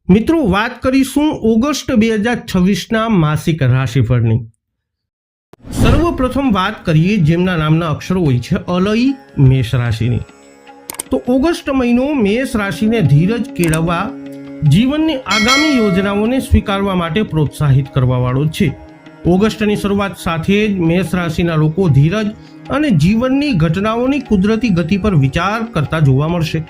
મિત્રો, વાત કરીશું ઓગસ્ટ 2026ના માસિક રાશિફળની। સર્વપ્રથમ વાત કરીએ જેમના નામના અક્ષરો હોય છે અલઈ મેષ રાશિની। તો ઓગસ્ટ મહિનો મેષ રાશિને ધીરજ કેળવવા, જીવનની આગામી યોજનાઓને સ્વીકારવા માટે પ્રોત્સાહિત કરવાવાળો છે। ઓગસ્ટની શરૂઆત સાથે જ મેષ રાશિના લોકો ધીરજ અને જીવનની ઘટનાઓની કુદરતી ગતિ પર વિચાર કરતા જોવા મળશે।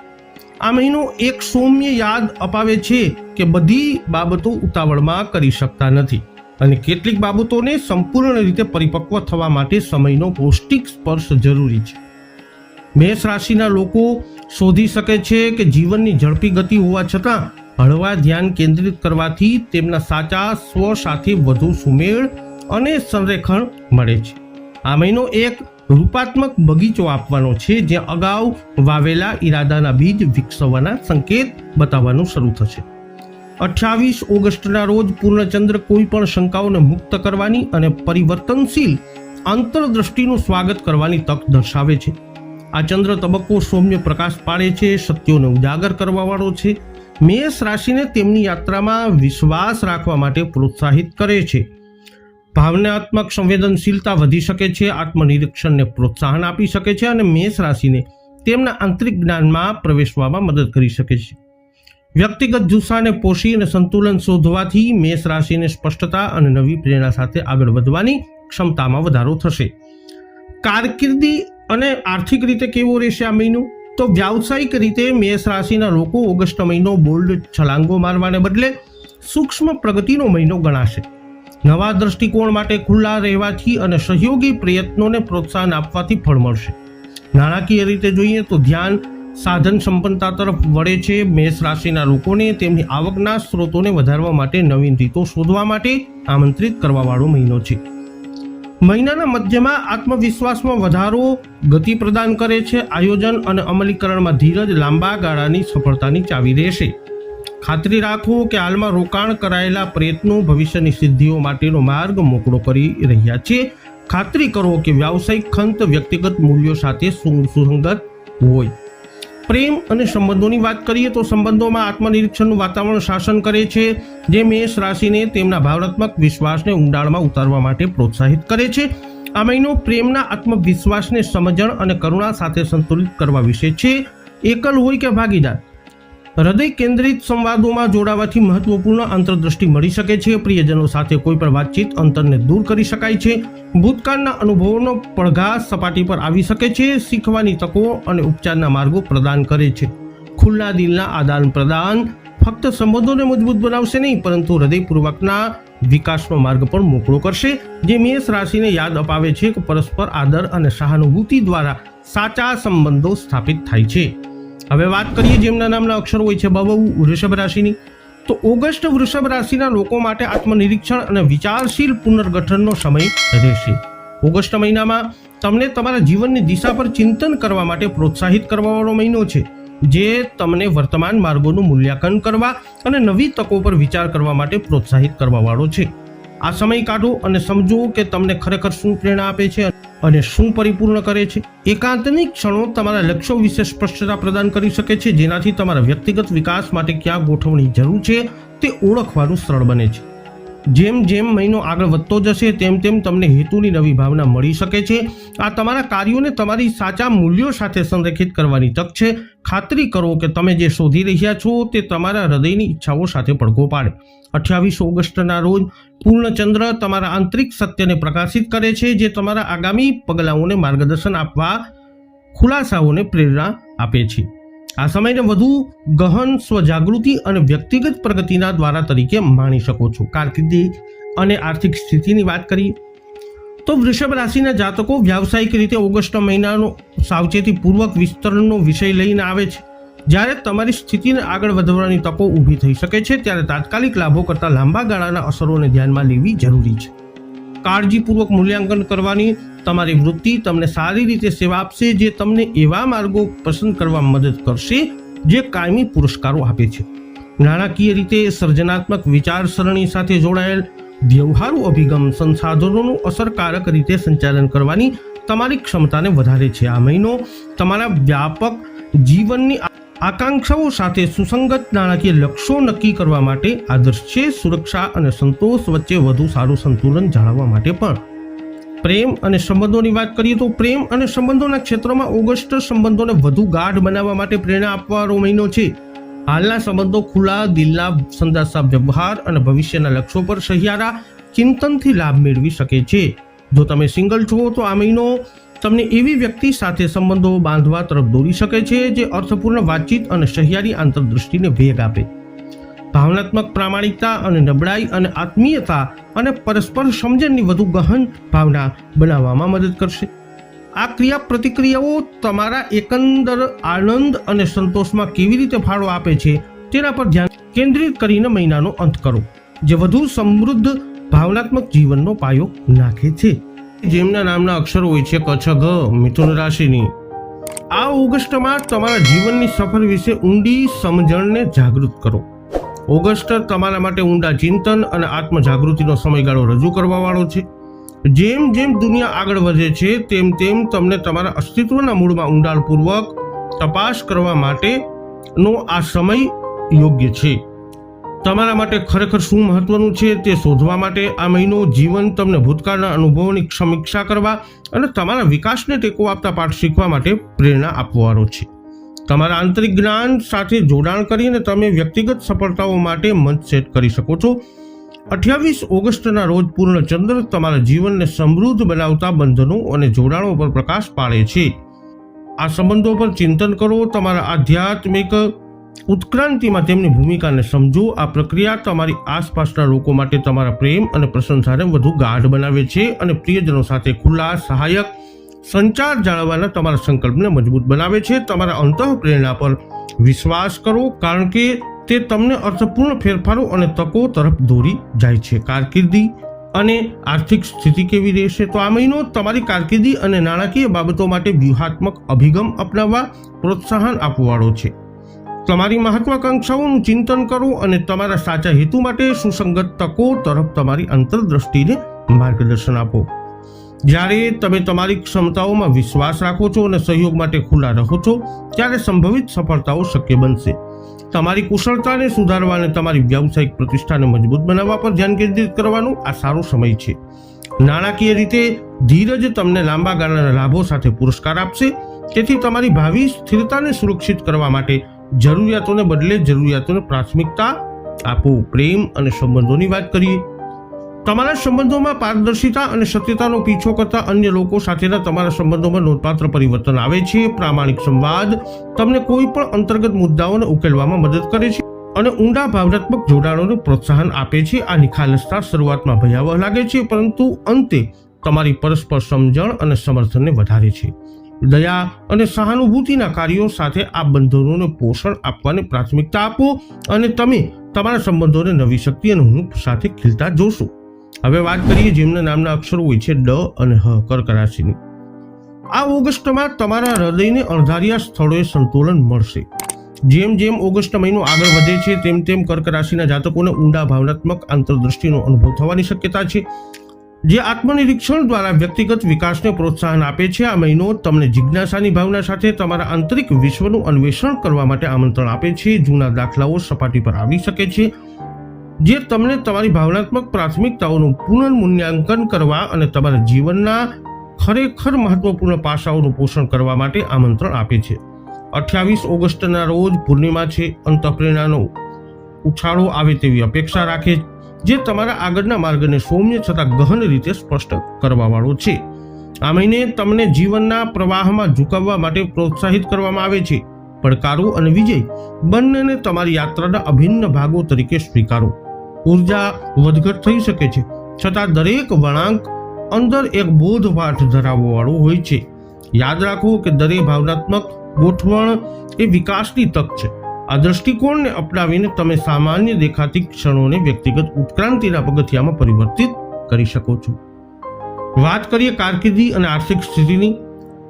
આ મહિનો એક સૌમ્ય યાદ અપાવે છે કે બધી બાબતો ઉતાવળમાં કરી શકતા નથી અને કેટલીક બાબતોને સંપૂર્ણ રીતે પરિપક્વ થવા માટે સમયનો પૌષ્ટિક સ્પર્શ જરૂરી છે। મેષ રાશિના લોકો શોધી શકે છે કે જીવનની ઝડપી ગતિ હોવા છતાં હળવા ધ્યાન કેન્દ્રિત કરવાથી તેમના સાચા સ્વ સાથે વધુ સુમેળ અને સંરેખણ મળે છે। આ મહિનો એક રૂપાત્મક બગીચો આપવાનો છે જ્યાં અગાઉ વાવેલા ઈરાદાના બીજ વિકસવાના સંકેત બતાવવાનું શરૂ થશે। 28 ઓગસ્ટના રોજ પૂર્ણચંદ્ર કોઈ પણ શંકાઓને મુક્ત કરવાની અને પરિવર્તનશીલ આંતરદ્રષ્ટિનું સ્વાગત કરવાની તક દર્શાવે છે। આ ચંદ્ર તબક્કો સૌમ્ય પ્રકાશ પાડે છે, સત્યોને ઉજાગર કરવાવાળો છે, મેષ રાશિને તેમની યાત્રામાં વિશ્વાસ રાખવા માટે પ્રોત્સાહિત કરે છે। ભાવનાત્મક સંવેદનશીલતા વધી શકે છે, આત્મનિરીક્ષણને પ્રોત્સાહન આપી શકે છે અને મેષ રાશિને તેમના આંતરિક જ્ઞાનમાં પ્રવેશવામાં મદદ કરી શકે છે। વ્યક્તિગત જુસ્સાને પોષી અને સંતુલન શોધવાથી મેષ રાશિને સ્પષ્ટતા અને નવી પ્રેરણા સાથે આગળ વધવાની ક્ષમતામાં વધારો થશે। કારકિર્દી અને આર્થિક રીતે કેવો રહેશે આ મહિનો? તો વ્યાવસાયિક રીતે મેષ રાશિના લોકો ઓગસ્ટ મહિનો બોલ્ડ છલાંગો મારવાને બદલે સૂક્ષ્મ પ્રગતિનો મહિનો ગણાશે। નવા દ્રષ્ટિકોણ માટે ખુલ્લા રહેવાથી અને સહયોગી પ્રયત્નોને પ્રોત્સાહન આપવાથી ફળ મળશે। નાણાકીય રીતે જોઈએ તો ધ્યાન સાધન સંપન્નતા તરફ વળે છે। મેષ રાશિના લોકોને તેમની આવકના સ્ત્રોતોને વધારવા માટે નવીન રીતો શોધવા માટે આમંત્રિત કરવાવાળો મહિનો છે। મહિનાના મધ્યમાં આત્મવિશ્વાસમાં વધારો ગતિ પ્રદાન કરે છે। આયોજન અને અમલીકરણમાં ધીરજ લાંબા ગાળાની સફળતાની ચાવી રહેશે। ખાતરી રાખો કે હાલમાં રોકાણ કરાયેલા પ્રયત્નો ભવિષ્યની સિદ્ધિઓ માટેનો માર્ગ મોકળો કરી રહ્યા છે। ખાતરી કરો કે વ્યાવસાયિક ખંત વ્યક્તિગત મૂલ્યો સાથે સુસંગત હોય। પ્રેમ અને સંબંધોની વાત કરીએ તો સંબંધોમાં આત્મનિરીક્ષણનું વાતાવરણ શાસન કરે છે, જે મેષ રાશિને તેમના ભાવનાત્મક વિશ્વાસને ઊંડાણમાં ઉતારવા માટે પ્રોત્સાહિત કરે છે। આ મહિનો પ્રેમના આત્મવિશ્વાસને સમજણ અને કરુણા સાથે સંતુલિત કરવા વિશે છે। એકલ હોય કે ભાગીદાર, હૃદય કેન્દ્રિત સંવાદોમાં જોડાવાથી મહત્વપૂર્ણ આંતરદ્રષ્ટિ મળી શકે છે। પ્રિયજનો સાથે કોઈ પણ વાતચીત અંતરને દૂર કરી શકાય છે। ભૂતકાળના અનુભવોનો પડઘા સપાટી પર આવી શકે છે। શીખવાની તકો અને ઉપચારના માર્ગો પ્રદાન કરે છે। ખુલ્લા દિલના આદાન પ્રદાન ફક્ત સંબંધોને મજબૂત બનાવશે નહીં, પરંતુ હૃદયપૂર્વકના વિકાસનો માર્ગ પણ મોકળો કરશે, જે મેષ રાશિને યાદ અપાવે છે કે પરસ્પર આદર અને સહાનુભૂતિ દ્વારા સાચા સંબંધો સ્થાપિત થાય છે। હવે વાત કરીએ જેમના નામના અક્ષરો હોય છે બહુ વૃષભ રાશિની। તો ઓગસ્ટ વૃષભ રાશિના લોકો માટે આત્મનિરીક્ષણ અને વિચારશીલ પુનર્ગઠનનો સમય રહેશે। ઓગસ્ટ મહિનામાં તમને તમારા જીવનની દિશા પર ચિંતન કરવા માટે પ્રોત્સાહિત કરવાવાળો મહિનો છે, જે તમને વર્તમાન માર્ગોનું મૂલ્યાંકન કરવા અને નવી તકો પર વિચાર કરવા માટે પ્રોત્સાહિત કરવાવાળો છે। આ સમય કાઢો અને સમજો કે તમને ખરેખર શું પ્રેરણા આપે છે અને શું પરિપૂર્ણ કરે છે। એકાંતની ક્ષણો તમારા લક્ષ્યો વિશે સ્પષ્ટતા પ્રદાન કરી શકે છે, જેનાથી તમારા વ્યક્તિગત વિકાસ માટે ક્યાં ગોઠવણી જરૂર છે તે ઓળખવાનું સરળ બને છે। જેમ જેમ મહિનો આગળ વધતો જશે તેમ તેમ તમને હેતુની નવી ભાવના મળી શકે છે। આ તમારા કાર્યોને તમારી સાચા મૂલ્યો સાથે સંરેખિત કરવાની તક છે। ખાતરી કરો કે તમે જે શોધી રહ્યા છો તે તમારા હૃદયની ઈચ્છાઓ સાથે પડઘો પાડે। 28 ઓગસ્ટના રોજ પૂર્ણચંદ્ર તમારા આંતરિક સત્યને પ્રકાશિત કરે છે, જે તમારા આગામી પગલાઓને માર્ગદર્શન આપવા ખુલાસાઓને પ્રેરણા આપે છે। આ સમયને વધુ ગહન સ્વજાગૃતિ અને વ્યક્તિગત પ્રગતિના દ્વારા તરીકે માણી શકો છો। કારકિર્દી અને આર્થિક સ્થિતિની વાત કરીએ તો વૃષભ રાશિના જાતકો વ્યાવસાયિક રીતે ઓગસ્ટ મહિનાનો સાવચેતીપૂર્વક વિસ્તરણનો વિષય લઈને આવે છે। જ્યારે તમારી સ્થિતિને આગળ વધવાની તકો ઊભી થઈ શકે છે, ત્યારે તાત્કાલિક લાભો કરતાં લાંબા ગાળાના અસરોને ધ્યાનમાં લેવી જરૂરી છે। કાળજીપૂર્વક મૂલ્યાંકન કરવાની તમારી વૃત્તિ તમને સારી રીતે સેવા આપશે, જે તમને એવા માર્ગો પસંદ કરવામાં મદદ કરશે જે કાયમી પુરસ્કારો આપે છે। નાણાકીય રીતે સર્જનાત્મક વિચારસરણી સાથે જોડાયેલ વ્યવહારુ અભિગમ સંસાધનોનું અસરકારક રીતે સંચાલન કરવાની તમારી ક્ષમતાને વધારે છે। આ મહિનો તમારા વ્યાપક જીવનની આકાંક્ષાઓ સાથે સુસંગત નાણાકીય લક્ષ્યો નક્કી કરવા માટે આદર્શ છે. સુરક્ષા અને સંતોષ વચ્ચે વધુ સારું સંતુલન જાળવવા માટે પણ. પ્રેમ અને સંબંધોની વાત કરીએ તો પ્રેમ અને સંબંધોના ક્ષેત્રમાં ઓગસ્ટ સંબંધોને વધુ ગાઢ બનાવવા માટે પ્રેરણા આપવાનો મહિનો છે. હાલના સંબંધો ખુલ્લા દિલના સંદાસા વ્યવહાર અને ભવિષ્યના લક્ષ્યો પર સહિયારા ચિંતનથી લાભ મેળવી શકે છે. જો તમે સિંગલ છો તો આ મહિનો તમને એવી વ્યક્તિ સાથે સંબંધો બાંધવા તરફ દોરી શકે છે જે અર્થપૂર્ણ વાતચીત અને સહિયારી આંતરદૃષ્ટિને વેગ આપે. ભાવનાત્મક પ્રામાણિકતા અને નબળાઈ અને આત્મીયતા અને પરસ્પર સમજણની વધુ ગહન ભાવના બનાવવામાં મદદ કરશે. આ ક્રિયા પ્રતિક્રિયાઓ તમારા એકંદર આનંદ અને સંતોષમાં કેવી રીતે ફાળો આપે છે તેના પર ધ્યાન કેન્દ્રિત કરીને મહિનાનો અંત કરો, જે વધુ સમૃદ્ધ ભાવનાત્મક જીવનનો પાયો નાખે છે. જેમના નામના અક્ષરો હોય છે ક, છ, ઘ, મિથુન રાશિની. આ ઓગસ્ટમાં તમારા જીવનની સફર વિશે ઊંડી સમજણને જાગૃત કરો. ઓગસ્ટ તમારા માટે ઊંડા ચિંતન અને આત્મજાગૃતિનો સમયગાળો રજૂ કરવા વાળો છે. જેમ જેમ દુનિયા આગળ વધે છે તેમ તેમ તમને તમારા અસ્તિત્વના મૂળમાં ઊંડાણપૂર્વક તપાસ કરવા માટેનો આ સમય યોગ્ય છે. તમારા માટે ખરેખર શું મહત્વનું છે તે શોધવા માટે આ મહિનો જીવન તમને ભૂતકાળના અનુભવોની સમીક્ષા કરવા અને તમારા વિકાસને ટેકો આપતા પાઠ શીખવા માટે પ્રેરણા આપવાનો છે. તમારા આંતરિક જ્ઞાન સાથે જોડાણ કરીને તમે વ્યક્તિગત સફળતાઓ માટે મંચ સેટ કરી શકો છો. 28 ઓગસ્ટના રોજ પૂર્ણ ચંદ્ર તમારા જીવનને સમૃદ્ધ બનાવતા બંધનો અને જોડાણો પર પ્રકાશ પાડે છે. આ સંબંધો પર ચિંતન કરો, તમારા આધ્યાત્મિક ઉત્ક્રાંતિમાં તેમની ભૂમિકાને સમજો. આ પ્રક્રિયા તમારી આસપાસના લોકો માટે તમારા પ્રેમ અને પ્રશંસાને વધુ ગાઢ બનાવે છે અને પ્રિયજનો સાથે ખુલ્લા સહાયક સંચાર જાળવવાના તમારા સંકલ્પને મજબૂત બનાવે છે. તમારા અંતઃપ્રેરણા પર વિશ્વાસ કરો, કારણ કે તે તમને અર્થપૂર્ણ ફેરફારો અને તકો તરફ દોરી જાય છે. કારકિર્દી અને આર્થિક સ્થિતિ કેવી રહેશે? તો આ મહિનો તમારી કારકિર્દી અને નાણાકીય બાબતો માટે વ્યૂહાત્મક અભિગમ અપનાવવા પ્રોત્સાહન આપવાવાળો છે. તમારી મહત્વાકાંક્ષાઓનું ચિંતન કરો અને તમારા સાચા હેતુ માટે સુસંગત તકો તરફ તમારી અંતરદ્રષ્ટિને માર્ગદર્શન આપો. જ્યારે તમે તમારી ક્ષમતાઓમાં વિશ્વાસ રાખો છો અને સહયોગ માટે ખુલ્લા રહો છો, ત્યારે સંભવિત સફળતાઓ શક્ય બનશે. તમારી કુશળતાને સુધારવા અને તમારી વ્યાવસાયિક પ્રતિષ્ઠાને મજબૂત બનાવવા પર ધ્યાન કેન્દ્રિત કરવાનો આ સારો સમય છે. નાણાકીય રીતે ધીરજ તમને લાંબા ગાળાના લાભો સાથે પુરસ્કાર આપશે. તેથી તમારી ભાવિ સ્થિરતાને સુરક્ષિત કરવા માટે જરૂરિયાતોને બદલે જરૂરિયાતોને પ્રાથમિકતા આપો. પ્રેમ અને સંબંધોની વાત કરીએ. તમારા સંબંધોમાં પારદર્શિતા અને સત્યતાનો પીછો કરતા અન્ય લોકો સાથેના તમારા સંબંધોમાં નોંધપાત્ર પરિવર્તન આવે છે. પ્રામાણિક સંવાદ તમને કોઈ પણ અંતર્ગત મુદ્દાઓને ઉકેલવામાં મદદ કરે છે અને ઊંડા ભાવનાત્મક જોડાણોને પ્રોત્સાહન આપે છે. આ નિખાલસતા શરૂઆતમાં ભયાવહ લાગે છે, પરંતુ અંતે તમારી પરસ્પર સમજણ અને સમર્થનને વધારે છે. દયા અને સહાનુભૂતિના કાર્યો સાથે આ બંધનોને પોષણ આપવાની પ્રાથમિકતા આપો અને તમે તમારા સંબંધોને નવી શક્તિ અને હૂંફ સાથે ખીલતા જોશો. હવે વાત કરીએ જેમના નામના અક્ષરો હોય છે ડ અને હ, કર્ક રાશિની. આ ઓગસ્ટમાં તમારા હૃદયને અણધાર્યા સ્થળોએ સંતુલન મળશે. જેમ જેમ ઓગસ્ટ મહિનો આગળ વધે છે તેમ તેમ કર્ક રાશિના જાતકોને ઊંડા ભાવનાત્મક આંતરદૃષ્ટિનો અનુભવ થવાની શક્યતા છે, જે આત્મનિરીક્ષણ દ્વારા વ્યક્તિગત વિકાસને પ્રોત્સાહન આપે છે. આ મહિનો તમને જિજ્ઞાસાની ભાવના સાથે તમારા આંતરિક વિશ્વનું અન્વેષણ કરવા માટે આમંત્રણ આપે છે. જૂના દાખલાઓ સપાટી પર આવી શકે છે, જે તમને તમારી ભાવનાત્મક પ્રાથમિકતાઓનું પુનર્મૂલ્યાંકન કરવા અને તમારા જીવનના ખરેખર મહત્વપૂર્ણ પાસાઓનું પોષણ કરવા માટે આમંત્રણ આપે છે. 28 ઓગસ્ટના રોજ પૂર્ણિમા છે. અંતઃપ્રેરણાનો ઉછાળો આવે તેવી અપેક્ષા રાખે, જે તમારા આગળના માર્ગને સૌમ્ય છતાં ગહન રીતે સ્પષ્ટ કરવાવાળો છે. આ મહિને તમને જીવનના પ્રવાહમાં ઝુકાવવા માટે પ્રોત્સાહિત કરવામાં આવે છે. પડકારો અને વિજય બંનેને તમારી યાત્રાના અભિન્ન ભાગો તરીકે સ્વીકારો. ઉર્જા વધઘટ થઈ શકે છે, છતાં દરેક વળાંક અંદર એક બોધપાઠ ધરાવવાવાળો હોય છે. યાદ રાખો કે દરેક ભાવનાત્મક ગોઠવણ એ વિકાસની તક છે. આ દ્રષ્ટિકોણને અપનાવીને તમે સામાન્ય દેખાતી ક્ષણોને વ્યક્તિગત ઉત્ક્રાંતિના પગથિયામાં પરિવર્તિત કરી શકો છો. વાત કરીએ કારકિર્દી અને આર્થિક સ્થિતિની,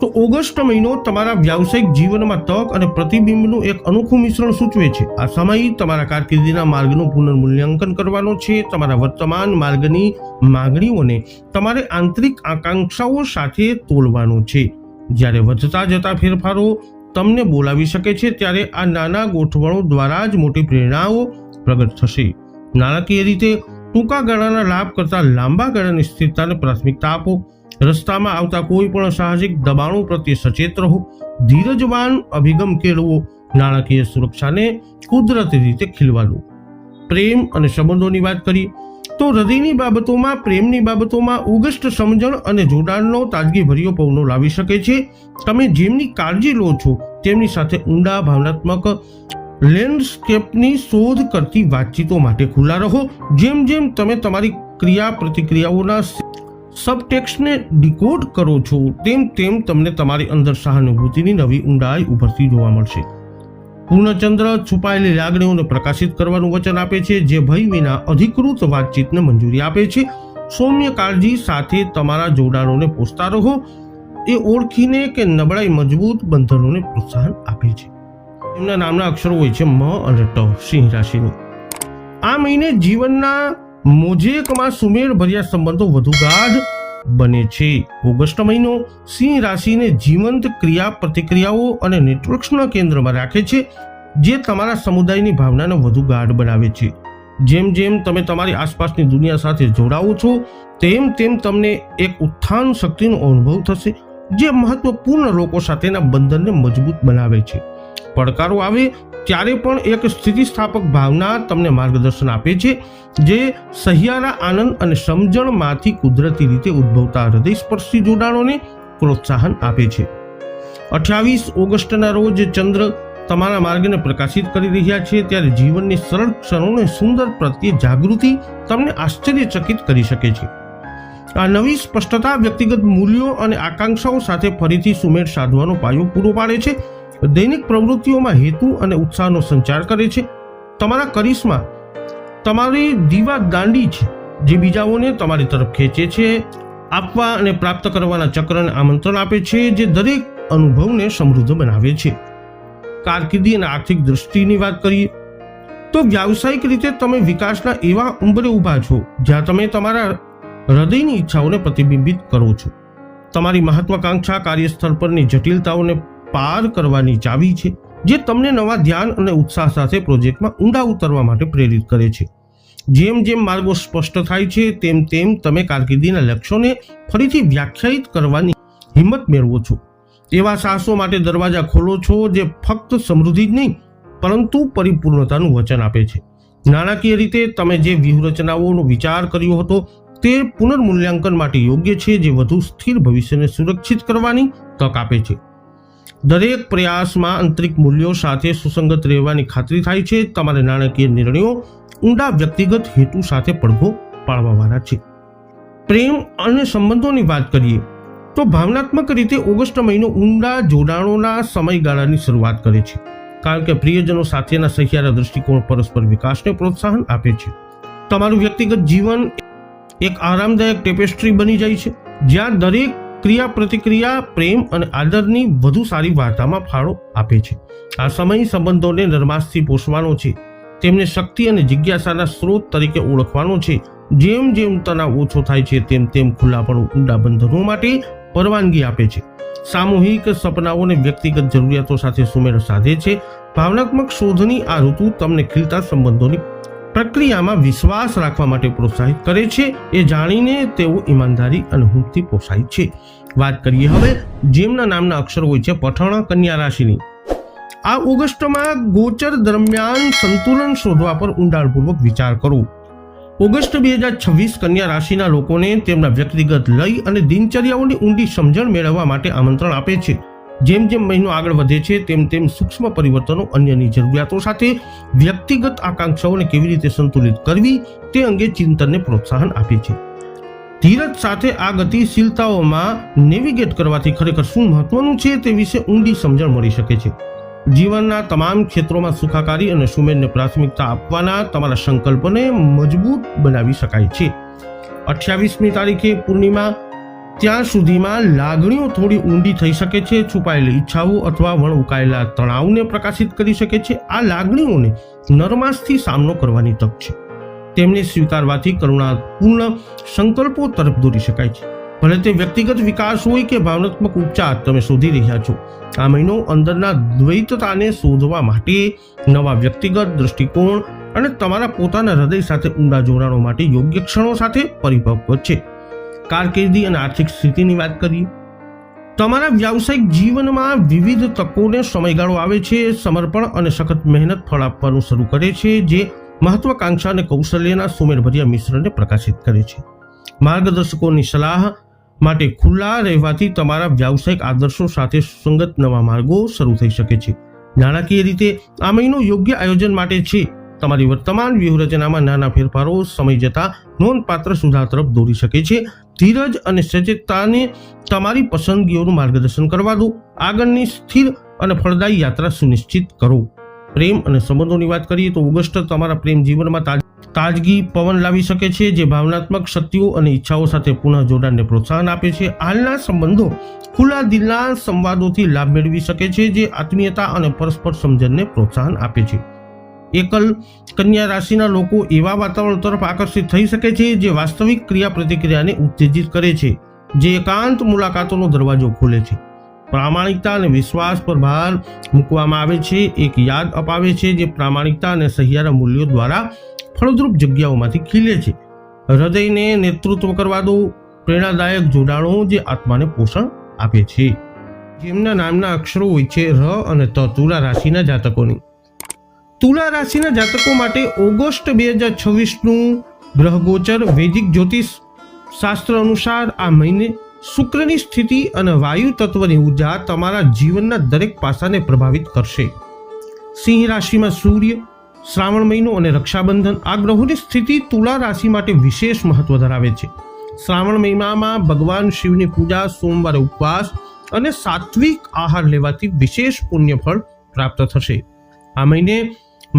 તો ઓગસ્ટ મહિનો તમારા વ્યાવસાયિક જીવનમાં તક અને પ્રતિબિંબનું એક અનોખું મિશ્રણ સૂચવે છે. આ સમય તમારા કારકિર્દીના માર્ગનું પુનર્મૂલ્યાંકન કરવાનો છે. તમારા વર્તમાન માર્ગની માંગણીઓને તમારે આંતરિક આકાંક્ષાઓ સાથે તોલવાનો છે. જ્યારે વધતા જતા ફેરફારો તમને બોલાવી શકે છે, ત્યારે આ નાના ગોઠવણો દ્વારા જ મોટી પ્રેરણાઓ પ્રગટ થશે. નાણાકીય રીતે ટૂંકા ગાળાના લાભ કરતાં લાંબા ગાળાની સ્થિરતાને પ્રાથમિકતા આપો. રસ્તામાં આવતા કોઈ પણ સાહજિક દબાણો પ્રત્યે સચેત રહો. ધીરજવાન અભિગમ કેળવો. નાણાકીય સુરક્ષાને કુદરતી રીતે ખીલવા દો. પ્રેમ અને સંબંધોની વાત કરીએ તો હૃદયની બાબતોમાં, પ્રેમની બાબતોમાં ઓગસ્ટ સમજણ અને જોડાણનો તાજગીભર્યો પવનો લાવી શકે છે. તમે જેમની કાળજી લો છો તેમની સાથે ઊંડા ભાવનાત્મક લેન્ડસ્કેપની શોધ કરતી વાતચીતો માટે ખુલ્લા રહો. જેમ જેમ તમે તમારી ક્રિયા પ્રતિક્રિયાઓના સબટેક્સ્ટને ડિકોડ કરો છો તેમ તેમ તમને તમારી અંદર સહાનુભૂતિની નવી ઊંડાઈ ઉભરતી જોવા મળશે. પૂર્ણચંદ્ર છુપાયેલી લાગણીઓને પ્રકાશિત કરવાનું વચન આપે છે, જે ભય વિના અધિકૃત વાતચીતને મંજૂરી આપે છે. સૌમ્ય કાળજી સાથે તમારા જોડાણોને પોષતા રહો. એ ઓળખીને કે નબળાઈ મજબૂત બંધનોને પ્રોત્સાહન આપે છે. એમના નામના અક્ષરો હોય છે મ અને ટ. સિંહ રાશિનું આ મહિને જીવનના મોઝેકમાં સુમેળ ભર્યા સંબંધો વધુ ગાઢ બને છે. ઓગસ્ટ મહિનો સિંહ રાશિને જીવંત ક્રિયા પ્રતિક્રિયાઓ અને નેટવર્ક્સના કેન્દ્રમાં રાખે છે, જે તમારા સમુદાયની ભાવનાને વધુ ગાઢ બનાવે છે. જેમ જેમ તમે તમારી આસપાસની દુનિયા સાથે જોડાઓ છો તેમ તેમ તમને એક ઉત્થાન શક્તિનો અનુભવ થશે, જે મહત્વપૂર્ણ લોકો સાથેના બંધનને મજબૂત બનાવે છે. પડકારો આવે ત્યારે પણ એક સ્થિતિસ્થાપક ભાવના તમને માર્ગદર્શન આપે છે, જે સહિયારા આનંદ અને સમજણમાંથી કુદરતી રીતે ઉદ્ભવતા હૃદયસ્પર્શી જોડાણોને પ્રોત્સાહન આપે છે. 28 ઓગસ્ટના રોજ ચંદ્ર તમારા માર્ગને પ્રકાશિત કરી રહ્યા છે, ત્યારે જીવનની સરળ ક્ષણોને સુંદર પ્રત્યે જાગૃતિ તમને આશ્ચર્યચકિત કરી શકે છે. આ નવી સ્પષ્ટતા વ્યક્તિગત મૂલ્યો અને આકાંક્ષાઓ સાથે ફરીથી સુમેળ સાધવાનો પાયો પૂરો પાડે છે. દૈનિક પ્રવૃત્તિઓમાં હેતુ અને ઉત્સાહનો સંચાર કરે છે. તમારા કરિશ્મા તમારી દીવા દાંડી છે, જે બીજાઓને તમારી તરફ ખેંચે છે. આપવા અને પ્રાપ્ત કરવાના ચક્રને આમંત્રણ આપે છે, જે દરેક અનુભવને સમૃદ્ધ બનાવે છે. કારકિર્દી અને આર્થિક દૃષ્ટિની વાત કરીએ તો વ્યાવસાયિક રીતે તમે વિકાસના એવા ઉંબરે ઊભા છો જ્યાં તમે તમારા હૃદયની ઈચ્છાઓને પ્રતિબિંબિત કરો છો. તમારી મહત્વાકાંક્ષા કાર્યસ્થળ પરની જટિલતાઓને પાર કરવાની ચાવી છે, જે તમને નવા ધ્યાન અને ઉત્સાહ સાથે પ્રોજેક્ટમાં ઊંડા ઉતરવા માટે પ્રેરિત કરે છે. જેમ જેમ માર્ગો સ્પષ્ટ થાય છે તેમ તેમ તમે કારકિર્દીના લક્ષ્યોને ફરીથી વ્યાખ્યાયિત કરવાની હિંમત મેળવો છો. એવા સાહસો માટે દરવાજા ખોલો છો જે ફક્ત સમૃદ્ધિ જ નહીં પરંતુ પરિપૂર્ણતાનું વચન આપે છે. નાણાકીય રીતે તમે જે વ્યૂહરચનાઓનો વિચાર કર્યો હતો તે પુનર્મૂલ્યાંકન માટે યોગ્ય છે, જે વધુ સ્થિર ભવિષ્યને સુરક્ષિત કરવાની તક આપે છે. દરેક પ્રયાસમાં આંતરિક મૂલ્યો સાથે સુસંગત રહેવાની ખાતરી થાય છે. તમારા નાણાકીય નિર્ણયો ઊંડા વ્યક્તિગત હેતુ સાથે પડઘો પાડવાવાળા છે. પ્રેમ અને સંબંધોની વાત કરીએ તો ભાવનાત્મક રીતે ઓગસ્ટ મહિનો ઊંડા જોડાણોના સમયગાળાની શરૂઆત કરે છે, કારણ કે પ્રિયજનો સાથેના સહિયારા દૃષ્ટિકોણ પરસ્પર વિકાસને પ્રોત્સાહન આપે છે. તમારું વ્યક્તિગત જીવન એક આરામદાયક ટેપેસ્ટ્રી બની જાય છે, જ્યાં દરેક ક્રિયા પ્રતિક્રિયા પ્રેમ અને આદરની વધુ સારી વાર્તામાં ફાળો આપે છે. આ સમય સંબંધોને નરમાશથી પોષવાનો છે, તેમને શક્તિ અને જિજ્ઞાસાના સ્ત્રોત તરીકે ઓળખવાનો છે. જેમ જેમ તણાવ ઓછો થાય છે તેમ તેમ ખુલ્લાપણું ઊંડા બંધનો માટે પરવાનગી આપે છે. સામૂહિક સપનાઓને વ્યક્તિગત જરૂરિયાતો સાથે સુમેળ સાધે છે. ભાવનાત્મક શોધની આ ઋતુ તમને ખીલતા સંબંધોની પ્રક્રિયામાં વિશ્વાસ રાખવા માટે પ્રોત્સાહિત કરે છે, એ જાણીને તેઓ ઈમાનદારી અને હુંમથી પોષાય છે. વાત કરીએ હવે જેમના નામના અક્ષર હોય છે પઠણ કન્યા રાશિની. આ ઓગસ્ટમાં ગોચર દરમિયાન સંતુલન શોધવા પર ઊંડાણપૂર્વક વિચાર કરો. ઓગસ્ટ 2026 કન્યા રાશિના લોકોને તેમના વ્યક્તિગત લય અને દિનચર્યાઓની ઊંડી સમજણ મેળવવા માટે આમંત્રણ આપે છે. જેમ જેમ મહિનો આગળ વધે છે તેમ તેમ સૂક્ષ્મ પરિવર્તનો અન્યની જરૂરિયાતો સાથે વ્યક્તિગત આકાંક્ષાઓને કેવી રીતે સંતુલિત કરવી તે અંગે ચિંતનને પ્રોત્સાહન આપે છે. ધીરજ સાથે આ ગતિશીલતાઓમાં નેવિગેટ કરવાથી ખરેખર શું મહત્વનું છે તે વિશે ઊંડી સમજણ મળી શકે છે. જીવનના તમામ ક્ષેત્રોમાં સુખાકારી અને સુમેળને પ્રાથમિકતા આપવાના તમારા સંકલ્પને મજબૂત બનાવી શકાય છે. 28મી તારીખે પૂર્ણિમા ત્યાં સુધીમાં લાગણીઓ થોડી ઊંડી થઈ શકે છે. છુપાયેલી ઈચ્છાઓ અથવા વણઉકાયેલા તણાવને પ્રકાશિત કરી શકે છે. આ લાગણીઓને નરમાશથી સામનો કરવાની તક છે. તેમને સ્વીકારવાથી કરુણાપૂર્ણ સંકલ્પો તરફ દોરી શકાય છે. ભલે તે વ્યક્તિગત વિકાસ હોય કે ભાવનાત્મક ઉપચાર તમે શોધી રહ્યા છો, આ મહિનો અંદરના દ્વૈતતાને શોધવા માટે, નવા વ્યક્તિગત દૃષ્ટિકોણ અને તમારા પોતાના હૃદય સાથે ઊંડા જોડાણો માટે યોગ્ય ક્ષણો સાથે પરિપક્વ છે. કારકિર્દી અને આર્થિક સ્થિતિની વાત કરીએ. તમારા વ્યાવસાયિક જીવનમાં વિવિધ તકોને સમયગાળો આવે છે. સમર્પણ અને સખત મહેનત ફળ આપવાનું શરૂ કરે છે, જે મહત્વાકાંક્ષા અને કૌશલ્યના સુમેળભર્યા મિશ્રણને પ્રકાશિત કરે છે. માર્ગદર્શકોની સલાહ માટે ખુલ્લા રહેવાથી તમારા વ્યાવસાયિક આદર્શો સાથે સુસંગત નવા માર્ગો શરૂ થઈ શકે છે. નાણાકીય રીતે આ મહિનો યોગ્ય આયોજન માટે છે. તમારી વર્તમાન વ્યૂહરચનામાં નાના ફેરફારો સમય જતાં નોંધપાત્ર સુધાર તરફ દોરી શકે છે. ધીરજ અને સચેતતાને તમારી પસંદગીઓનું માર્ગદર્શન કરવા દો. આગળની સ્થિર અને ફળદાયી યાત્રા સુનિશ્ચિત કરો. પ્રેમ અને સંબંધોની વાત કરીએ તો ઓગસ્ટ તમારા પ્રેમ જીવનમાં તાજગી પવન લાવી શકે છે, જે ભાવનાત્મક શક્તિઓ અને ઈચ્છાઓ સાથે પુનઃ જોડાણને પ્રોત્સાહન આપે છે. હાલના સંબંધો ખુલ્લા દિલના સંવાદોથી લાભ મેળવી શકે છે, જે આત્મીયતા અને પરસ્પર સમજણને પ્રોત્સાહન આપે છે. એકલ કન્યા રાશિના લોકો એવા વાતાવરણ તરફ આકર્ષિત થઈ શકે છે જે વાસ્તવિક ક્રિયા પ્રતિક્રિયાને ઉત્તેજિત કરે છે, જે એકાંત મુલાકાતોનો દરવાજો ખોલે છે. પ્રામાણિકતા અને વિશ્વાસ પર ભાર મૂકવામાં આવે છે. એક યાદ અપાવે છે જે પ્રામાણિકતા અને સહિયારા મૂલ્યો દ્વારા ફળદ્રુપ જગ્યાઓમાંથી ખીલે છે. હૃદયને નેતૃત્વ કરવા દો. પ્રેરણાદાયક જોડાણો જે આત્માને પોષણ આપે છે. જેમના નામના અક્ષરો હોય છે ર અને ત, તુલા રાશિના જાતકોની. તુલા રાશિના જાતકો માટે ઓગસ્ટ 2026નું ગ્રહ ગોચર વૈદિક જ્યોતિષ શાસ્ત્ર અનુસાર આ મહિને શુક્રની સ્થિતિ અને વાયુ તત્વની ઉર્જા તમારા જીવનના દરેક પાસાને પ્રભાવિત કરશે. સિંહ રાશિમાં સૂર્ય, શ્રાવણ મહિનો અને રક્ષાબંધન આ ગ્રહોની સ્થિતિ તુલા રાશિ માટે વિશેષ મહત્વ ધરાવે છે. શ્રાવણ મહિનામાં ભગવાન શિવની પૂજા, સોમવારે ઉપવાસ અને સાત્વિક આહાર લેવાથી વિશેષ પુણ્યફળ પ્રાપ્ત થશે. આ મહિને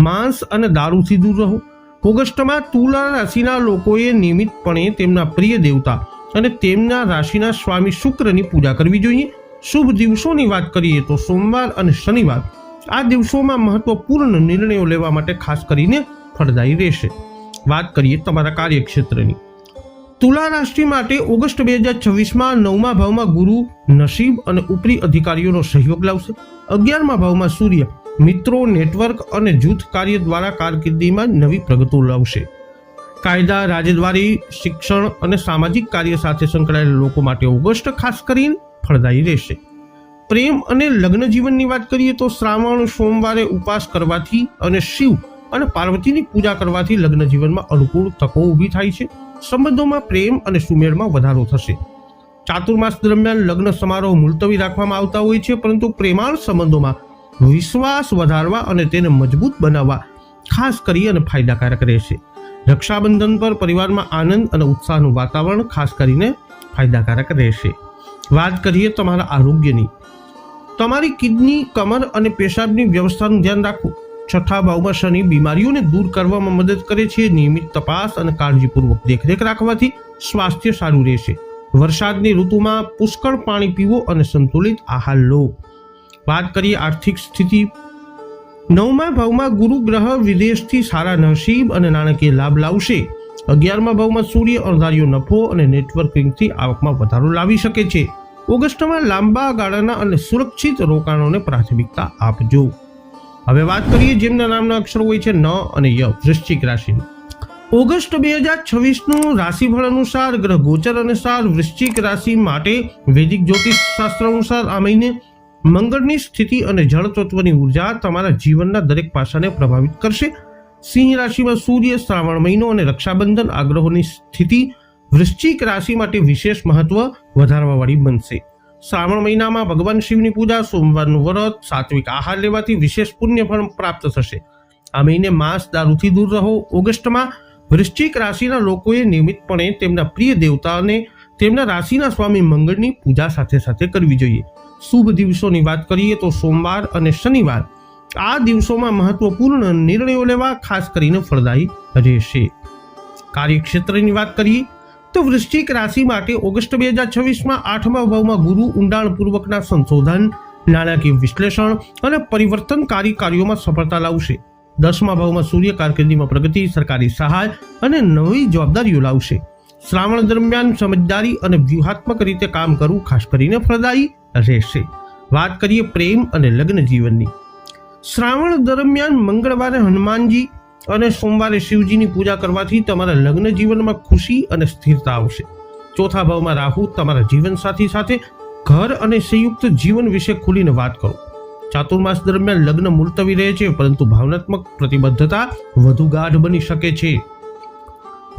માંસ અને દારૂથી દૂર રહો. ઓગસ્ટમાં તુલા રાશિના લોકોએ નિયમિતપણે તેમના પ્રિય દેવતા અને તેમના રાશિના સ્વામી શુક્રની પૂજા કરવી જોઈએ. શુભ દિવસોની વાત કરીએ તો સોમવાર અને શનિવાર આ દિવસોમાં મહત્વપૂર્ણ નિર્ણયો લેવા માટે ખાસ કરીને ફળદાયી રહેશે. વાત કરીએ તમારા કાર્યક્ષેત્રની. તુલા રાશિ માટે ઓગસ્ટ 2026માં 9મા ભાવમાં ગુરુ નસીબ અને ઉપરી અધિકારીઓનો સહયોગ લાવશે. 11મા ભાવમાં સૂર્ય મિત્રો, નેટવર્ક અને જૂથ કાર્ય દ્વારા કારકિર્દીમાં નવી પ્રગતિઓ લાવશે. કાયદા, રાજદ્વારી, શિક્ષણ અને સામાજિક કાર્ય સાથે સંકળાયેલા લોકો માટે ઓગસ્ટ ખાસ કરીને ફળદાયી રહેશે. પ્રેમ અને લગ્ન જીવનની વાત કરીએ તો શ્રાવણ સોમવારે ઉપવાસ કરવાથી અને શિવ અને પાર્વતીની પૂજા કરવાથી લગ્ન જીવનમાં અનુકૂળ તકો ઊભી થાય છે. સંબંધોમાં પ્રેમ અને સુમેળમાં વધારો થશે. ચાતુર્માસ દરમિયાન લગ્ન સમારોહ મુલતવી રાખવામાં આવતા હોય છે, પરંતુ પ્રેમાળ સંબંધોમાં વિશ્વાસ વધારવા અને તેને મજબૂત બનાવવા ખાસ કરી અને ફાયદાકારક રહેશે. રક્ષાબંધન પર પરિવારમાં આનંદ અને ઉત્સાહનું વાતાવરણ ખાસ કરીને ફાયદાકારક રહેશે. વાત કરીએ તમારા આરોગ્યની. તમારી કિડની, કમર અને પેશાબની વ્યવસ્થાનું ધ્યાન રાખો. 6થા ભાવમાં શનિ બીમારીઓને દૂર કરવામાં મદદ કરે છે. નિયમિત તપાસ અને કાળજીપૂર્વક દેખરેખ રાખવાથી સ્વાસ્થ્ય સારું રહેશે. વરસાદની ઋતુમાં પુષ્કળ પાણી પીવો અને સંતુલિત આહાર લો. વાત કરીએ આર્થિક સ્થિતિ. 9મા ભાવમાં ગુરુ ગ્રહ વિદેશથી સારા નસીબ અને નાણાકીય લાભ લાવશે. 11મા ભાવમાં સૂર્ય અણધાર્યો નફો અને નેટવર્કિંગથી આવકમાં વધારો લાવી શકે છે. ઓગસ્ટમાં લાંબા ગાળાના અને સુરક્ષિત રોકાણોને પ્રાથમિકતા આપજો. હવે વાત કરીએ જેમના નામના અક્ષરો હોય છે ન અને ય, વૃશ્ચિક રાશિની. ઓગસ્ટ 2026નું રાશિફળ અનુસાર ગ્રહ ગોચર અનુસાર વૃશ્ચિક રાશિ માટે વૈદિક જ્યોતિષ શાસ્ત્ર અનુસાર આ મહિને મંગળની સ્થિતિ અને જળ તત્વની ઉર્જા તમારા જીવનના દરેક પાસાને પ્રભાવિત કરશે. સિંહ રાશિમાં સૂર્ય, શ્રાવણ મહિનો અને રક્ષાબંધન આ ગ્રહોની સ્થિતિ વૃશ્ચિક રાશિ માટે વિશેષ મહત્વ વધારવાવાળી બનશે. શ્રાવણ મહિનામાં ભગવાન શિવની પૂજા, સોમવારનું વ્રત, સાત્વિક આહાર લેવાથી વિશેષ પુણ્યફળ પ્રાપ્ત થશે. આ મહિને માંસ, દારૂથી દૂર રહો. ઓગસ્ટમાં વૃશ્ચિક રાશિના લોકોએ નિયમિતપણે તેમના પ્રિય દેવતા અને તેમના રાશિના સ્વામી મંગળની પૂજા સાથે સાથે કરવી જોઈએ. શુભ દિવસોની વાત કરીએ તો સોમવાર અને શનિવાર આ દિવસોમાં મહત્વપૂર્ણ નિર્ણયો લેવા ખાસ કરીને ફળદાયી રહેશે. કાર્યક્ષેત્રની વાત કરીએ તો વૃશ્ચિક રાશિ માટે ઓગસ્ટ 2026માં 8મા ભાવમાં ગુરુ ઊંડાણપૂર્વકના સંશોધન, નાણાકીય વિશ્લેષણ અને પરિવર્તનકારી કાર્યોમાં સફળતા લાવશે. 10મા ભાવમાં સૂર્ય કારકિર્દીમાં પ્રગતિ, સરકારી સહાય અને નવી જવાબદારીઓ લાવશે. શ્રાવણ દરમિયાન સમજદારી અને વ્યૂહાત્મક રીતે કામ કરવું ખાસ કરીને ફળદાયી રહેશે. વાત કરીએ પ્રેમ અને લગ્ન જીવનની. શ્રાવણ દરમિયાન મંગળવારે હનુમાનજી અને સોમવારે શિવજીની પૂજા કરવાથી તમારા લગ્ન જીવનમાં ખુશી અને સ્થિરતા આવશે. ચોથા ભાવમાં રાહુ તમારા જીવનસાથી સાથે ઘર અને સંયુક્ત જીવન વિશે ખુલીને વાત કરો. ચાતુર્માસ દરમિયાન લગ્ન મુલતવી રહે છે, પરંતુ ભાવનાત્મક પ્રતિબદ્ધતા વધુ ગાઢ બની શકે છે.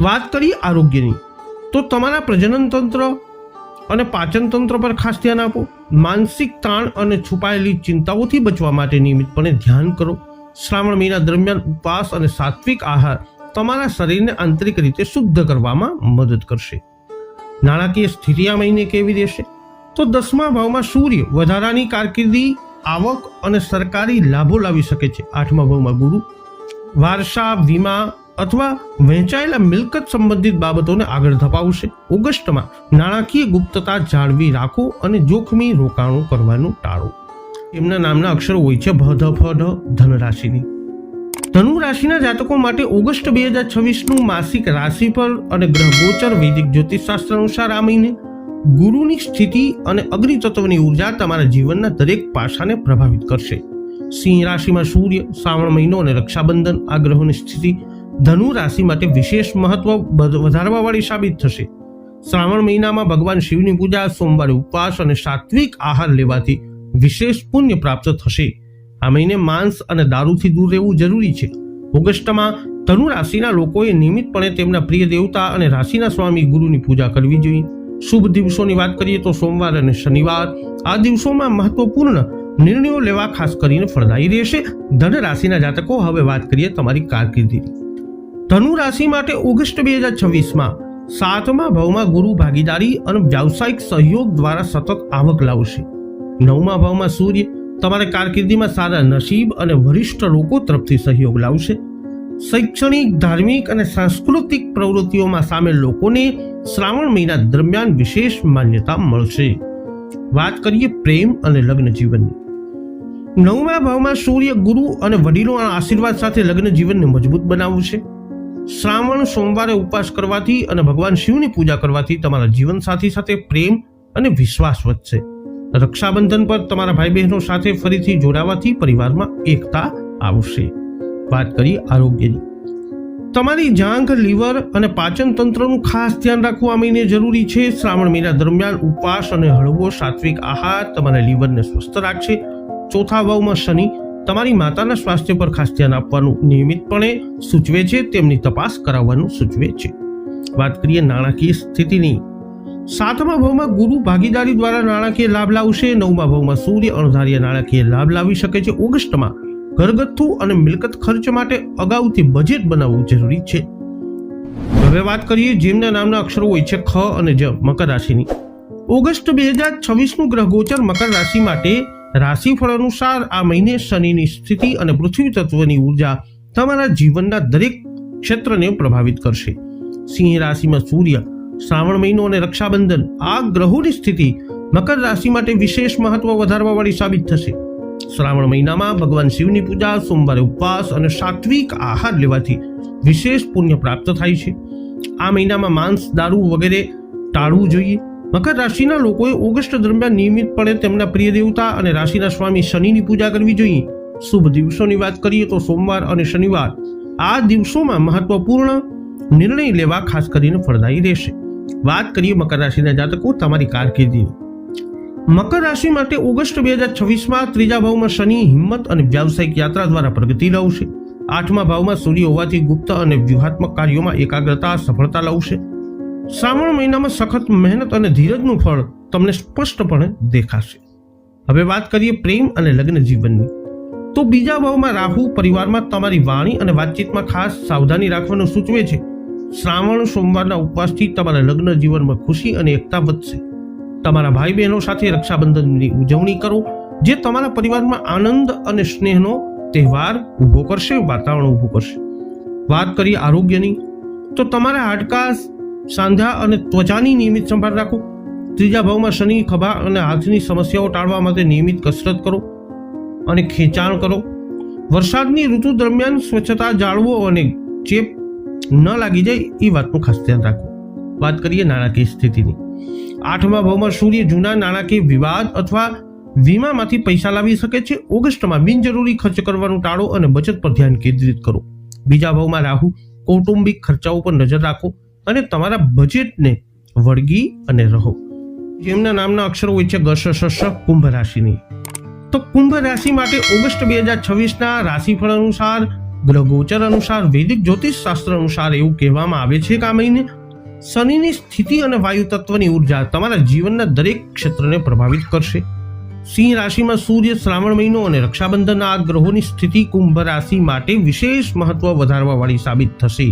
વાત કરીએ આરોગ્યની, તો તમારા પ્રજનન તંત્ર અને પાચન તંત્ર પર ખાસ ધ્યાન આપો. માનસિક તાણ અને છુપાયેલી ચિંતાઓથી બચવા માટે નિયમિતપણે ધ્યાન કરો. શ્રાવણ મહિના દરમિયાન ઉપવાસ અને સાત્વિક આહાર તમારા શરીરને આંતરિક રીતે શુદ્ધ કરવામાં મદદ કરશે. નાણાકીય સ્થિતિ આ મહિને કેવી રહેશે? તો 10મા ભાવમાં સૂર્ય વધારાની કારકિર્દી, આવક અને સરકારી લાભો લાવી શકે છે. 8મા ભાવમાં ગુરુ વારસા, વીમા અથવા વહેંચાયેલા મિલકત સંબંધિત બાબતોને આગળ ધપાવશે. ઓગસ્ટમાં નાણાકીય ગુપ્તતા જાળવી રાખો અને જોખમી રોકાણો કરવાનું ટાળો. એમના નામના અક્ષરો હોય છે ભ, ધ, ફ, ઢ. ધન રાશિની ધનુ રાશિના જાતકો માટે ઓગસ્ટ 2026નું માસિક રાશિફળ અને ગ્રહ ગોચર વૈદિક જ્યોતિષશાસ્ત્ર અનુસાર આ મહિને ગુરુની સ્થિતિ અને અગ્નિ તત્વની ઉર્જા તમારા જીવનના દરેક પાસાને પ્રભાવિત કરશે. સિંહ રાશિમાં સૂર્ય, શ્રાવણ મહિનો અને રક્ષાબંધન આ ગ્રહોની સ્થિતિ ધનુ રાશિ માટે વિશેષ મહત્વ વધારવાવાળી સાબિત થશે. શ્રાવણ મહિનામાં ભગવાન શિવની પૂજા, સોમવારે ઉપવાસ અને સાત્વિક આહાર લેવાથી વિશેષ પુણ્ય પ્રાપ્ત થશે. આ મહિને માંસ અને દારૂથી દૂર રહેવું જરૂરી છે. ઓગસ્ટમાં ધનુ રાશિના લોકોએ નિયમિતપણે તેમના પ્રિય દેવતા અને રાશિના સ્વામી ગુરુની પૂજા કરવી જોઈએ. શુભ દિવસોની વાત કરીએ તો સોમવાર અને શનિવાર આ દિવસોમાં મહત્વપૂર્ણ નિર્ણયો લેવા ખાસ કરીને ફળદાયી રહેશે. ધન રાશિના જાતકો, હવે વાત કરીએ તમારી કારકિર્દીની. ધનુ રાશિ માટે ઓગસ્ટ 2026માં 7મા ભાવમાં ગુરુ ભાગીદારી અને વ્યાવસાયિક સહયોગ દ્વારા સતત આવક લાવશે. 9મા ભાવમાં સૂર્ય તમારા કારકિર્દીમાં સારા નસીબ અને વરિષ્ઠ લોકો તરફથી સહયોગ લાવશે. શૈક્ષણિક, ધાર્મિક અને સાંસ્કૃતિક પ્રવૃત્તિઓમાં સામેલ લોકોને શ્રાવણ મહિના દરમિયાન વિશેષ માન્યતા મળશે. વાત કરીએ પ્રેમ અને લગ્ન જીવનની. 9મા ભાવમાં સૂર્ય, ગુરુ અને વડીલોના આશીર્વાદ સાથે લગ્ન જીવનને મજબૂત બનાવશે. શ્રાવણ સોમવારે ઉપવાસ કરવાથી અને ભગવાન શિવની પૂજા કરવાથી તમારા જીવનસાથી સાથે પ્રેમ અને વિશ્વાસ વધશે. રક્ષાબંધન પર તમારા ભાઈ બહેનો સાથે ફરીથી જોડાવાથી પરિવારમાં એકતા આવશે. વાત કરીએ આરોગ્યની. તમારી જાંઘ, લીવર અને પાચન તંત્રનું ખાસ ધ્યાન રાખવું આ મહિને જરૂરી છે. શ્રાવણ મહિના દરમિયાન ઉપવાસ અને હળવો સાત્વિક આહાર તમારા લીવરને સ્વસ્થ રાખશે. ચોથા ભાવમાં શનિ તમારી માતાના સ્વાસ્થ્ય પર ખાસ ધ્યાન આપવાનું નિયમિતપણે સૂચવે છે, તેમની તપાસ કરાવવાનું સૂચવે છે. વાત કરીએ નાણાકીય સ્થિતિની. 7મા ભાવમાં ગુરુ ભાગીદારી દ્વારા નાણાકીય લાભ લાવશે. 9મા ભાવમાં સૂર્ય અણધાર્ય નાણાકીય લાભ લાવી શકે છે. ઓગસ્ટમાં ઘરગથ્થુ અને મિલકત ખર્ચ માટે અગાઉથી બજેટ બનાવવું જરૂરી છે. હવે વાત કરીએ જેમના નામના અક્ષરો હોય છે ખ અને જ, મકર રાશિની. ઓગસ્ટ 2026નું ગ્રહ ગોચર મકર રાશિ માટે રાશિફળ અનુસાર આ મહિને શનિની સ્થિતિ અને પૃથ્વી તત્વની ઉર્જા તમારા જીવનના દરેક ક્ષેત્રને પ્રભાવિત કરશે. સિંહ રાશિમાં સૂર્ય, શ્રાવણ મહિનો અને રક્ષાબંધન આ ગ્રહોની સ્થિતિ મકર રાશિ માટે વિશેષ મહત્વ વધારવાવાળી સાબિત થશે. શ્રાવણ મહિનામાં ભગવાન શિવની પૂજા, સોમવારે ઉપવાસ અને સાત્વિક આહાર લેવાથી વિશેષ પુણ્ય પ્રાપ્ત થાય છે. આ મહિનામાં માંસ, દારૂ વગેરે ટાળવું જોઈએ. મકર રાશિના લોકોએ ઓગસ્ટ દરમિયાન નિયમિતપણે તેમના પ્રિય દેવતા અને રાશિના સ્વામી શનિની પૂજા કરવી જોઈએ. શુભ દિવસોની વાત કરીએ તો સોમવાર અને શનિવાર આ દિવસોમાં મહત્વપૂર્ણ નિર્ણય લેવા ખાસ કરીને ફળદાયી રહેશે. વાત કરીએ મકર રાશિના જાતકો તમારી કારકિર્દીની. મકર રાશિ માટે ઓગસ્ટ 2026માં 3જા ભાવમાં શનિ હિંમત અને વ્યાવસાયિક યાત્રા દ્વારા પ્રગતિ લાવશે. 8મા ભાવમાં સૂર્ય હોવાથી ગુપ્ત અને વ્યૂહાત્મક કાર્યોમાં એકાગ્રતા સફળતા લાવશે. શ્રાવણ મહિનામાં સખત મહેનત અને ધીરજનું ફળ તમને સ્પષ્ટપણે દેખાશે. હવે વાત કરીએ પ્રેમ અને લગ્ન જીવનની. તો બીજા ભાવમાં રાહુ પરિવારમાં તમારી વાણી અને વાતચીતમાં ખાસ સાવધાની રાખવાનું સૂચવે છે. શ્રાવણ સોમવારના ઉપવાસથી તમારા લગ્ન જીવનમાં ખુશી અને એકતા વધશે. તમારા ભાઈ બહેનો સાથે રક્ષાબંધનની ઉજવણી કરો, જે તમારા પરિવારમાં આનંદ અને સ્નેહનો તહેવાર ઊભો કરશે, વાતાવરણ ઊભું કરશે. વાત કરીએ આરોગ્યની. તો તમારા હાડકાં, સાંધા અને ત્વચાની નિયમિત સંભાળ રાખો. 3જા ભાવમાં શનિ ખભા અને હાથની સમસ્યાઓ ટાળવા માટે નિયમિત કસરત કરો અને ખેંચાણ કરો. વરસાદની ઋતુ દરમિયાન સ્વચ્છતા જાળવો અને ચેપ ન લાગી જાય એ વાતનું ખાસ ધ્યાન રાખો. વાત કરીએ નાણાકીય સ્થિતિની. 8મા ભાવમાં સૂર્ય જૂના નાણાકીય વિવાદ અથવા વીમામાંથી પૈસા લાવી શકે છે. ઓગસ્ટમાં બિનજરૂરી ખર્ચ કરવાનું ટાળો અને બચત પર ધ્યાન કેન્દ્રિત કરો. બીજા ભાવમાં રાહુ, કૌટુંબિક ખર્ચાઓ પર નજર રાખો અને તમારા બજેટને વળગી અને રહો. જેમના નામના અક્ષરો હોય છે ગ, શ, શ, કુંભ રાશિની. તો કુંભ રાશિ માટે ઓગસ્ટ 2026ના રાશિફળ અનુસાર, ગ્રહ ગોચર અનુસાર, વૈદિક જ્યોતિષ શાસ્ત્ર અનુસાર એવું કહેવામાં આવે છે કે આ મહિને શનિની સ્થિતિ અને વાયુ તત્વની ઉર્જા તમારા જીવનના દરેક ક્ષેત્રને પ્રભાવિત કરશે. સિંહ રાશિમાં સૂર્ય, શ્રાવણ મહિનો અને રક્ષાબંધનના આ ગ્રહોની સ્થિતિ કુંભ રાશિ માટે વિશેષ મહત્વ વધારવા વાળી સાબિત થશે.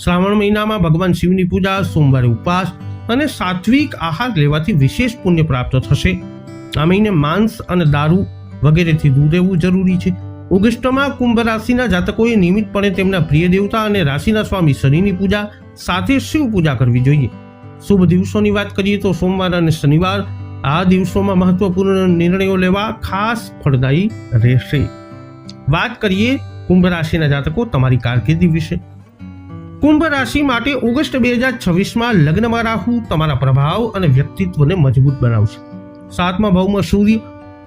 શ્રાવણ મહિનામાં ભગવાન શિવની પૂજા, સોમવારે ઉપવાસ અને સાત્વિક આહાર લેવાથી વિશેષ પુણ્ય પ્રાપ્ત થશે. આ મહિને માંસ અને દારૂ વગેરેથી દૂર રહેવું જરૂરી છે. ઓગસ્ટમાં કુંભ રાશિના જાતકોએ નિયમિતપણે તેમના પ્રિય દેવતા અને રાશિના સ્વામી શનિની પૂજા સાથે શિવ પૂજા કરવી જોઈએ. શુભ દિવસોની વાત કરીએ તો સોમવાર અને શનિવાર આ દિવસોમાં મહત્વપૂર્ણ નિર્ણયો લેવા ખાસ ફળદાયી રહેશે. વાત કરીએ કુંભ રાશિના જાતકો તમારી કારકિર્દી વિશે. કુંભ રાશિ માટે ઓગસ્ટ 2026માં લગ્નમાં રાહુ તમારા પ્રભાવ અને વ્યક્તિત્વને મજબૂત બનાવશે. 7મા ભાવમાં સૂર્ય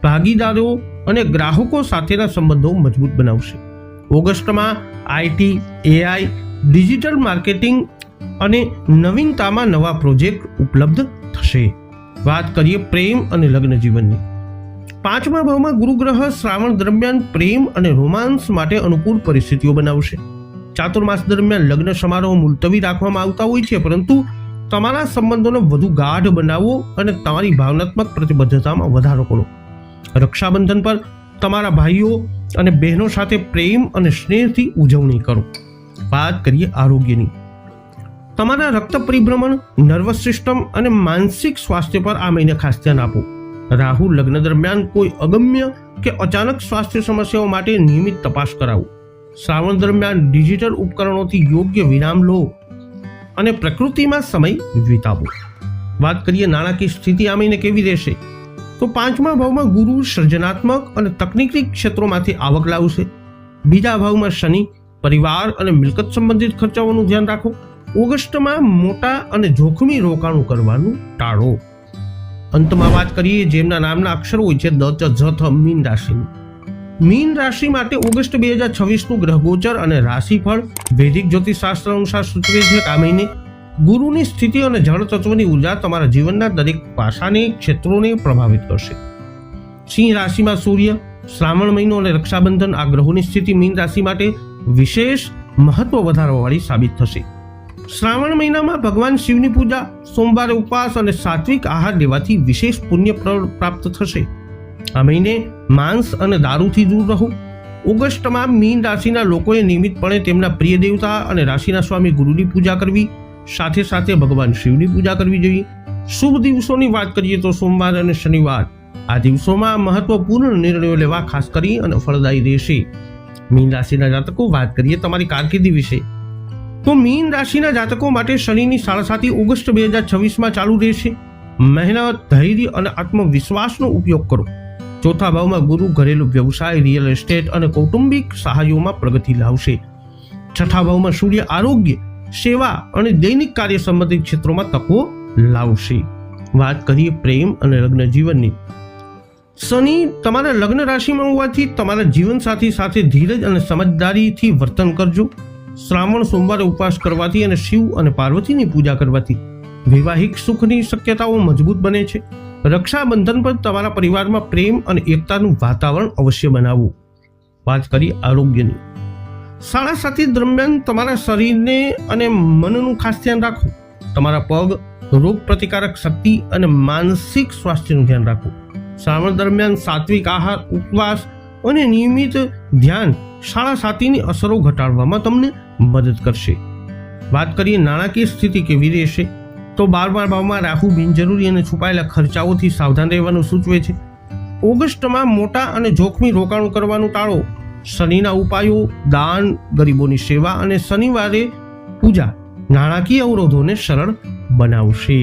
ભાગીદારો અને ગ્રાહકો સાથેના સંબંધો મજબૂત બનાવશે. ઓગસ્ટમાં આઈટી, એઆઈ, ડિજિટલ માર્કેટિંગ અને નવીનતામાં નવા પ્રોજેક્ટ ઉપલબ્ધ થશે. વાત કરીએ પ્રેમ અને લગ્ન જીવનની. 5મા ભાવમાં ગુરુ ગ્રહ શ્રાવણ દરમિયાન પ્રેમ અને રોમાન્સ માટે અનુકૂળ પરિસ્થિતિઓ બનાવશે. ચાતુર્માસ દરમિયાન લગ્ન સમારોહ મુલતવી રાખવામાં આવતા હોય છે, પરંતુ તમારા સંબંધોને વધુ ગાઢ બનાવો અને તમારી ભાવનાત્મક પ્રતિબદ્ધતામાં વધારો કરો. રક્ષાબંધન પર તમારા ભાઈઓ અને બહેનો સાથે પ્રેમ અને સ્નેહથી ઉજવણી કરો. વાત કરીએ આરોગ્યની. તમારા રક્ત પરિભ્રમણ, નર્વસ સિસ્ટમ અને માનસિક સ્વાસ્થ્ય પર આ મહિને ખાસ ધ્યાન આપો. રાહુ લગ્ન દરમિયાન કોઈ અગમ્ય કે અચાનક સ્વાસ્થ્ય સમસ્યાઓ માટે નિયમિત તપાસ કરાવો. શ્રાવણ દરમિયાન ડિજિટલ ઉપકરણોથી યોગ્ય વિરામ લો અને પ્રકૃતિમાં સમય વિતાવો. વાત કરીએ નાણાકીય સ્થિતિ આ મહિને કેવી રહેશે, તો 5મા ભાવમાં ગુરુ સર્જનાત્મક અને તકનીકી ક્ષેત્રોમાંથી આવક લાવશે. બીજા ભાવમાં શનિ પરિવાર અને મિલકત સંબંધિત ખર્ચાઓનું ધ્યાન રાખો. ઓગસ્ટમાં મોટા અને જોખમી રોકાણો કરવાનું ટાળો. અંતમાં વાત કરીએ જેમના નામના અક્ષરો હોય છે દ, ચ, ઝ, થ, મીન રાશિની. મીન રાશિ માટે ઓગસ્ટ 2026નું ગ્રહ ગોચર અને રાશિફળ વૈદિક જ્યોતિષ શાસ્ત્ર અનુસાર સૂચવે છે કે આ મહિને ગુરુની સ્થિતિ અને જળ તત્વની ઉર્જા તમારા જીવનના દરેક પાસાને ક્ષેત્રોને પ્રભાવિત કરશે. સિંહ રાશિમાં સૂર્ય, શ્રાવણ મહિનો અને રક્ષાબંધન આ ગ્રહોની સ્થિતિ મીન રાશિ માટે વિશેષ મહત્વ વધારવાવાળી સાબિત થશે. શ્રાવણ મહિનામાં ભગવાન શિવની પૂજા, સોમવારે ઉપવાસ અને સાત્વિક આહાર લેવાથી વિશેષ પુણ્ય પ્રાપ્ત થશે. આ મહિને માંસ અને દારૂથી દૂર રહો. ઓગસ્ટમાં મીન રાશિના લોકોએ નિયમિતપણે તેમના પ્રિય દેવતા અને રાશિના સ્વામી ગુરુની પૂજા કરવી, સાથે સાથે ભગવાન શિવની પૂજા કરવી જોઈએ. શુભ દિવસોની વાત કરીએ તો સોમવાર અને શનિવાર આ દિવસોમાં મહત્વપૂર્ણ નિર્ણયો લેવા ખાસ કરી અને ફળદાયી રહેશે. મીન રાશિના જાતકો વાત કરીએ તમારી કારકિર્દી વિશે, તો મીન રાશિના જાતકો માટે શનિની સાડાસાતી ઓગસ્ટ 2026માં ચાલુ રહેશે. મહેનત, ધૈર્ય અને આત્મવિશ્વાસનો ઉપયોગ કરો. ચોથા ભાવમાં ગુરુ ઘરેલું વ્યવસાય, રિયલ એસ્ટેટ અને કૌટુંબિક સહાયોમાં પ્રગતિ લાવશે. છઠ્ઠા ભાવમાં સૂર્ય આરોગ્ય, સેવા અને દૈનિક કાર્ય સંબંધિત ક્ષેત્રોમાં તકો લાવશે. વાત કરીએ પ્રેમ અને લગ્ન જીવનની. શનિ તમારા લગ્ન રાશિમાં હોવાથી તમારા જીવનસાથી સાથે ધીરજ અને સમજદારીથી વર્તન કરજો. શ્રાવણ સોમવારે ઉપવાસ કરવાથી અને શિવ અને પાર્વતીની પૂજા કરવાથી વૈવાહિક સુખની શક્યતાઓ મજબૂત બને છે. રક્ષાબંધન પર તમારા પરિવારમાં પ્રેમ અને એકતાનું વાતાવરણ અવશ્ય બનાવવું. વાત કરીએ આરોગ્યની. સાડાસાતી દરમિયાન તમારા શરીરને અને મનનું ખાસ ધ્યાન રાખો. તમારા પગ, રોગ પ્રતિકારક શક્તિ અને માનસિક સ્વાસ્થ્યનું ધ્યાન રાખો. શ્રાવણ દરમિયાન સાત્વિક આહાર, ઉપવાસ અને નિયમિત ધ્યાન સાડાસાતીની અસરો ઘટાડવામાં તમને મદદ કરશે. વાત કરીએ નાણાકીય સ્થિતિ કેવી રહેશે, તો 12મા ભાવમાં રાહુ બિનજરૂરી અને છુપાયેલા ખર્ચાઓથી સાવધાન રહેવાનું સૂચવે છે. ઓગસ્ટમાં મોટા અને જોખમી રોકાણો કરવાનું ટાળો. શનિના ઉપાયો, દાન, ગરીબોની સેવા અને શનિવારે પૂજા નાણાકીય અવરોધોને સરળ બનાવશે.